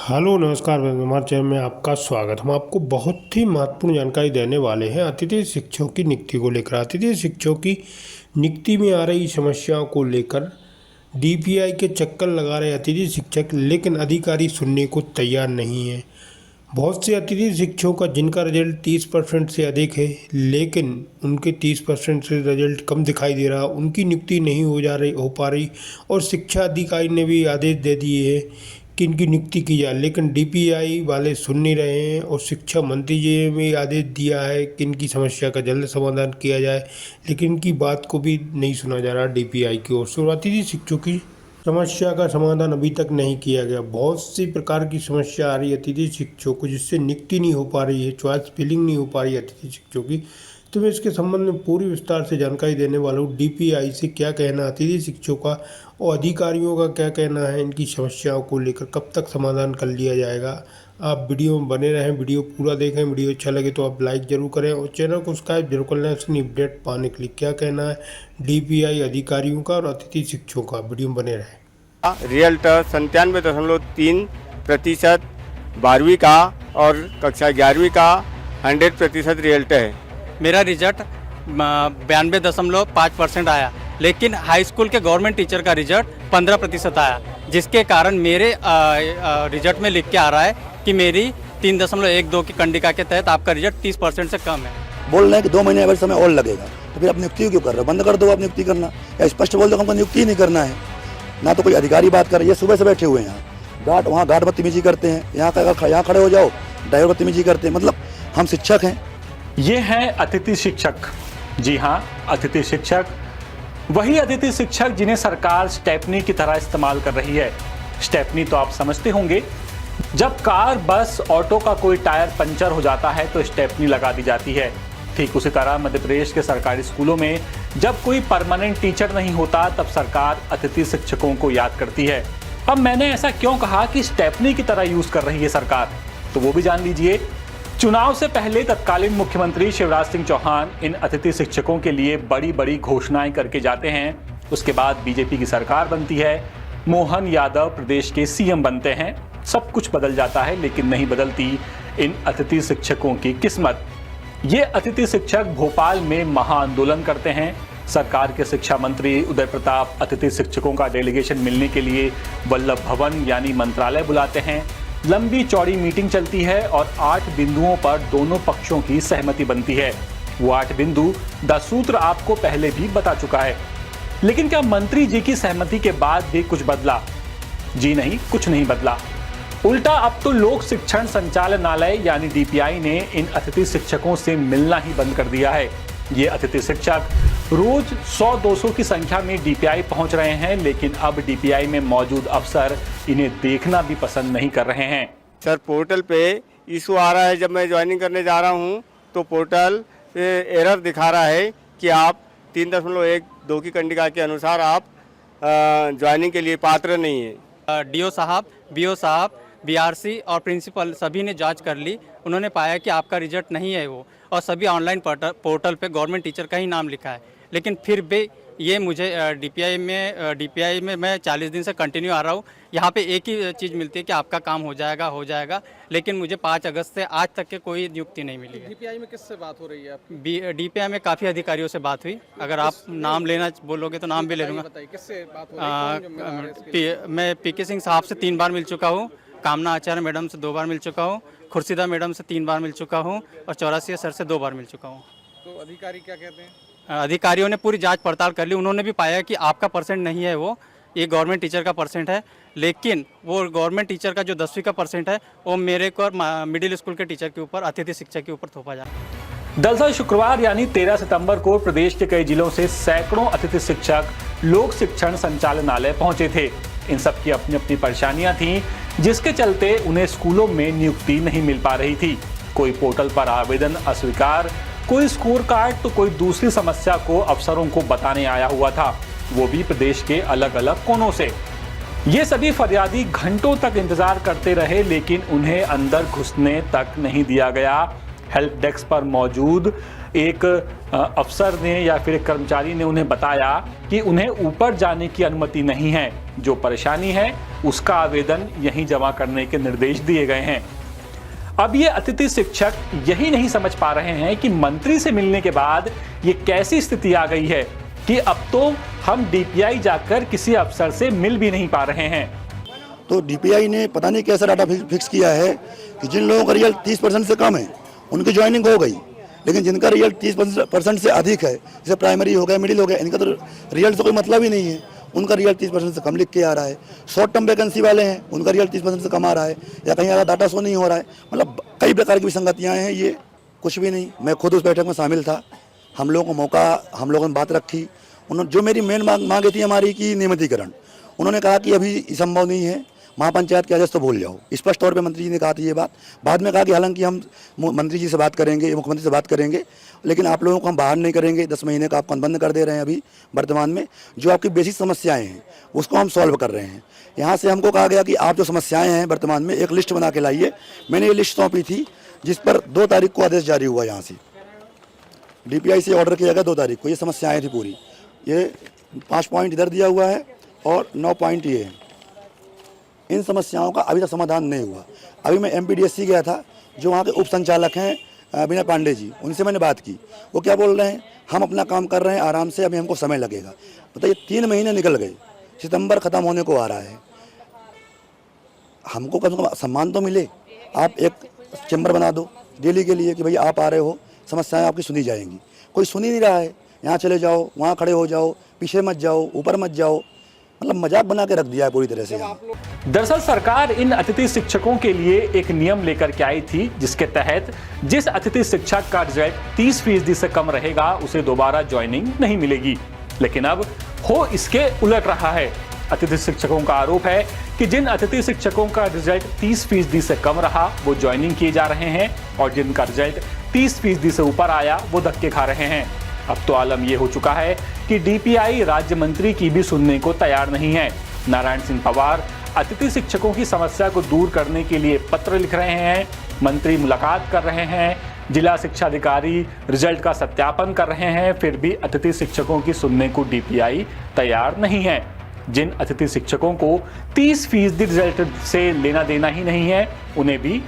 Hello नमस्कार हमारे channel में आपका स्वागत। हम आपको बहुत ही महत्वपूर्ण जानकारी देने वाले हैं अतिथि शिक्षकों की नियुक्ति को लेकर। अतिथि शिक्षकों की नियुक्ति में आ रही समस्याओं को लेकर डीपीआई के चक्कर लगा रहे अतिथि शिक्षक, लेकिन अधिकारी सुनने को तैयार नहीं है। बहुत से अतिथि शिक्षकों का जिनका रिजल्ट 30% से अधिक है, लेकिन उनके 30% से रिजल्ट कम दिखाई दे रहा, उनकी नियुक्ति नहीं हो पा रही और शिक्षा अधिकारी ने भी आदेश दे दिए हैं कि इनकी नियुक्ति की जाए, लेकिन डीपीआई वाले सुन नहीं रहे हैं। और शिक्षा मंत्री जी ने भी आदेश दिया है कि इनकी समस्या का जल्द समाधान किया जाए, लेकिन इनकी बात को भी नहीं सुना जा रहा डीपीआई की ओर से। अतिथि शिक्षकों की समस्या का समाधान अभी तक नहीं किया गया। बहुत सी प्रकार की समस्या आ रही है अतिथि शिक्षकों को, जिससे नियुक्ति नहीं हो पा रही है, चॉइस फिलिंग नहीं हो पा रही है अतिथि शिक्षकों की। तो मैं इसके संबंध में पूरी विस्तार से जानकारी देने वाला हूँ। डीपीआई से क्या कहना, अतिथि शिक्षकों का और अधिकारियों का क्या कहना है इनकी समस्याओं को लेकर, कब तक समाधान कर लिया जाएगा। आप वीडियो में बने रहें, वीडियो पूरा देखें। वीडियो अच्छा लगे तो आप लाइक जरूर करें और चैनल को सब्सक्राइब जरूर कर लें अपनी अपडेट पाने के लिए। क्या कहना है डीपीआई अधिकारियों का और अतिथि शिक्षकों का, वीडियो में बने रहें। रिजल्ट 97.3% 12वीं का और कक्षा 11वीं का 100% रिजल्ट है। मेरा रिजल्ट 92.5% आया, लेकिन हाई स्कूल के गवर्नमेंट टीचर का रिजल्ट 15% आया, जिसके कारण मेरे रिजल्ट में लिख के आ रहा है कि मेरी 3.12 की कंडिका के तहत आपका रिजल्ट 30% से कम है। बोल रहे हैं कि 2 महीने अगर समय और लगेगा, तो फिर आप नियुक्ति क्यों कर रहे हो? बंद कर दो आप नियुक्ति करना, या स्पष्ट बोल दो हमको नियुक्ति ही नहीं करना है। ना तो कोई अधिकारी बात कर रही है, सुबह से बैठे हुए हैं यहाँ गार्ड, वहाँ गार्ड बदतमीजी करते हैं, यहाँ खड़े हो जाओ ड्राइवर बदतमीजी करते हैं। मतलब हम शिक्षक हैं। ये हैं अतिथि शिक्षक। जी हाँ, अतिथि शिक्षक, वही अतिथि शिक्षक जिन्हें सरकार स्टेपनी की तरह इस्तेमाल कर रही है। स्टेपनी तो आप समझते होंगे, जब कार, बस, ऑटो का कोई टायर पंचर हो जाता है तो स्टेपनी लगा दी जाती है। ठीक उसी तरह मध्य प्रदेश के सरकारी स्कूलों में जब कोई परमानेंट टीचर नहीं होता, तब सरकार अतिथि शिक्षकों को याद करती है। अब मैंने ऐसा क्यों कहा कि स्टेपनी की तरह यूज कर रही है सरकार, तो वो भी जान लीजिए। चुनाव से पहले तत्कालीन मुख्यमंत्री शिवराज सिंह चौहान इन अतिथि शिक्षकों के लिए बड़ी बड़ी घोषणाएं करके जाते हैं। उसके बाद बीजेपी की सरकार बनती है, मोहन यादव प्रदेश के सीएम बनते हैं, सब कुछ बदल जाता है, लेकिन नहीं बदलती इन अतिथि शिक्षकों की किस्मत। ये अतिथि शिक्षक भोपाल में महाआंदोलन करते हैं। सरकार के शिक्षा मंत्री उदय प्रताप अतिथि शिक्षकों का डेलीगेशन मिलने के लिए वल्लभ भवन यानी मंत्रालय बुलाते हैं। लंबी चौड़ी मीटिंग चलती है और 8 बिंदुओं पर दोनों पक्षों की सहमति बनती है। वो 8 बिंदु 10 सूत्र आपको पहले भी बता चुका है। लेकिन क्या मंत्री जी की सहमति के बाद भी कुछ बदला? जी नहीं, कुछ नहीं बदला। उल्टा अब तो लोक शिक्षण संचालनालय यानी डीपीआई ने इन अतिथि शिक्षकों से मिलना ही बंद कर दिया है। ये अतिथि शिक्षक रोज 100-200 की संख्या में डीपीआई पहुंच रहे हैं, लेकिन अब डीपीआई में मौजूद अफसर इन्हें देखना भी पसंद नहीं कर रहे हैं। सर, पोर्टल पे इशू आ रहा है। जब मैं ज्वाइनिंग करने जा रहा हूँ तो पोर्टल एरर दिखा रहा है कि आप 3.12 की कंडिका के अनुसार आप ज्वाइनिंग के लिए पात्र नहीं है। डीओ साहब, बीओ साहब, बीआरसी और प्रिंसिपल सभी ने जांच कर ली। उन्होंने पाया कि आपका रिजल्ट नहीं है वो, और सभी ऑनलाइन पोर्टल पे गवर्नमेंट टीचर का ही नाम लिखा है। लेकिन फिर भी ये मुझे डीपीआई में मैं 40 दिन से कंटिन्यू आ रहा हूँ। यहाँ पे एक ही चीज़ मिलती है कि आपका काम हो जाएगा, लेकिन मुझे 5 अगस्त से आज तक के कोई नियुक्ति नहीं मिली है। डीपीआई में किससे बात हो रही है आपकी? डीपीआई में काफ़ी अधिकारियों से बात हुई। अगर आप नाम लेना बोलोगे तो नाम भी ले लूँगा। बताइए किससे बात हो रही है? मैं पीके सिंह साहब से 3 बार मिल चुका हूँ, कामना आचार्य मैडम से 2 बार मिल चुका हूँ, खुर्शीदा मैडम से 3 बार मिल चुका हूँ और चौरासिया सर से 2 बार मिल चुका हूँ। तो अधिकारी क्या कहते हैं? अधिकारियों ने पूरी जांच पड़ताल कर ली। उन्होंने भी पाया कि आपका परसेंट नहीं है वो, ये गवर्नमेंट टीचर का परसेंट है, लेकिन वो गवर्नमेंट टीचर का जो 10वीं का परसेंट है वो मेरे को मिडिल स्कूल के टीचर के ऊपर, अतिथि शिक्षक के ऊपर थोपा जाए। दरअसल शुक्रवार यानी 13 सितंबर को प्रदेश के कई जिलों से सैकड़ों अतिथि शिक्षक लोक शिक्षण संचालनालय पहुंचे थे। इन सब की अपनी अपनी परेशानियां थीं, जिसके चलते उन्हें स्कूलों में नियुक्ति नहीं मिल पा रही थी। कोई पोर्टल पर आवेदन अस्वीकार, कोई स्कोर कार्ड, तो कोई दूसरी समस्या को अफसरों को बताने आया हुआ था, वो भी प्रदेश के अलग अलग कोनों से। ये सभी फरियादी घंटों तक इंतजार करते रहे, लेकिन उन्हें अंदर घुसने तक नहीं दिया गया। हेल्प डेस्क पर मौजूद एक अफसर ने या फिर एक कर्मचारी ने उन्हें बताया कि उन्हें ऊपर जाने की अनुमति नहीं है, जो परेशानी है उसका आवेदन यहीं जमा करने के निर्देश दिए गए हैं। अब ये अतिथि शिक्षक यही नहीं समझ पा रहे हैं कि मंत्री से मिलने के बाद ये कैसी स्थिति आ गई है कि अब तो हम डीपीआई जाकर किसी अफसर से मिल भी नहीं पा रहे हैं। तो डीपीआई ने पता नहीं कैसा डाटा फिक्स किया है कि जिन लोगों का रिजल्ट 30% से कम है उनकी ज्वाइनिंग हो गई, लेकिन जिनका रिजल्ट 30% से अधिक है, जैसे प्राइमरी हो गया, मिडिल हो गया, इनका तो रिजल्ट से कोई मतलब ही नहीं है, उनका रिजल्ट 30% से कम लिख के आ रहा है। शॉर्ट टर्म वैकेंसी वाले हैं, उनका रिजल्ट 30% से कम आ रहा है, या कहीं ज़्यादा डाटा शो नहीं हो रहा है। मतलब कई प्रकार की विसंगतियाँ हैं, ये कुछ भी नहीं। मैं खुद उस बैठक में शामिल था, हम लोगों को मौका, हम लोगों ने बात रखी। उन्होंने जो मेरी मेन मांग थी हमारी कि नियमितीकरण, उन्होंने कहा कि अभी संभव नहीं है, महापंचायत के आदेश तो भूल जाओ। स्पष्ट तौर पे मंत्री जी ने कहा थी ये बात। बाद में कहा कि हालांकि हम मंत्री जी से बात करेंगे, मुख्यमंत्री से बात करेंगे, लेकिन आप लोगों को हम बाहर नहीं करेंगे। 10 महीने का आप बंद कर दे रहे हैं अभी वर्तमान में। जो आपकी बेसिक समस्याएं हैं उसको हम सॉल्व कर रहे हैं। यहाँ से हमको कहा गया कि आप जो समस्याएं हैं वर्तमान में एक लिस्ट बना के लाइए। मैंने ये लिस्ट सौंपी थी, जिस पर 2 तारीख को आदेश जारी हुआ। यहाँ से डीपीआई से ऑर्डर किया गया 2 तारीख को। ये समस्याएँ थी पूरी, ये 5 पॉइंट इधर दिया हुआ है और 9 पॉइंट ये है। इन समस्याओं का अभी तक समाधान नहीं हुआ। अभी मैं एमपीडीएससी गया था, जो वहाँ के उप संचालक हैं विनय पांडे जी, उनसे मैंने बात की। वो क्या बोल रहे हैं, हम अपना काम कर रहे हैं आराम से, अभी हमको समय लगेगा। बताइए 3 महीने निकल गए, सितंबर ख़त्म होने को आ रहा है। हमको कम से कम सम्मान तो मिले। आप एक चैम्बर बना दो डेली के लिए कि भाई आप आ रहे हो, समस्याएँ आपकी सुनी जाएंगी। कोई सुन ही नहीं रहा है। यहाँ चले जाओ, वहाँ खड़े हो जाओ, पीछे मत जाओ, ऊपर मत जाओ, मतलब मजाक बना के रख दिया है पूरी तरह से। दरअसल सरकार इन अतिथि शिक्षकों के लिए एक नियम लेकर के आई थी, जिसके तहत जिस अतिथि शिक्षक का रिजल्ट 30% से कम रहेगा उसे दोबारा ज्वाइनिंग नहीं मिलेगी। लेकिन अब हो इसके उलट रहा है। अतिथि शिक्षकों का आरोप है कि जिन अतिथि शिक्षकों का रिजल्ट 30% से कम रहा वो ज्वाइनिंग किए जा रहे हैं, और जिनका रिजल्ट 30% से ऊपर आया वो धक्के खा रहे हैं। अब तो आलम ये हो चुका है कि डीपीआई राज्य मंत्री की भी सुनने को तैयार नहीं है। नारायण सिंह पवार अतिथि शिक्षकों की समस्या को दूर करने के लिए पत्र लिख रहे हैं, मंत्री मुलाकात कर रहे हैं, जिला शिक्षा अधिकारी रिजल्ट का सत्यापन कर रहे हैं, फिर भी अतिथि शिक्षकों की सुनने को डीपीआई तैयार नहीं है। जिन अतिथि शिक्षकों को 30% रिजल्ट से लेना देना ही नहीं है, उन्हें भी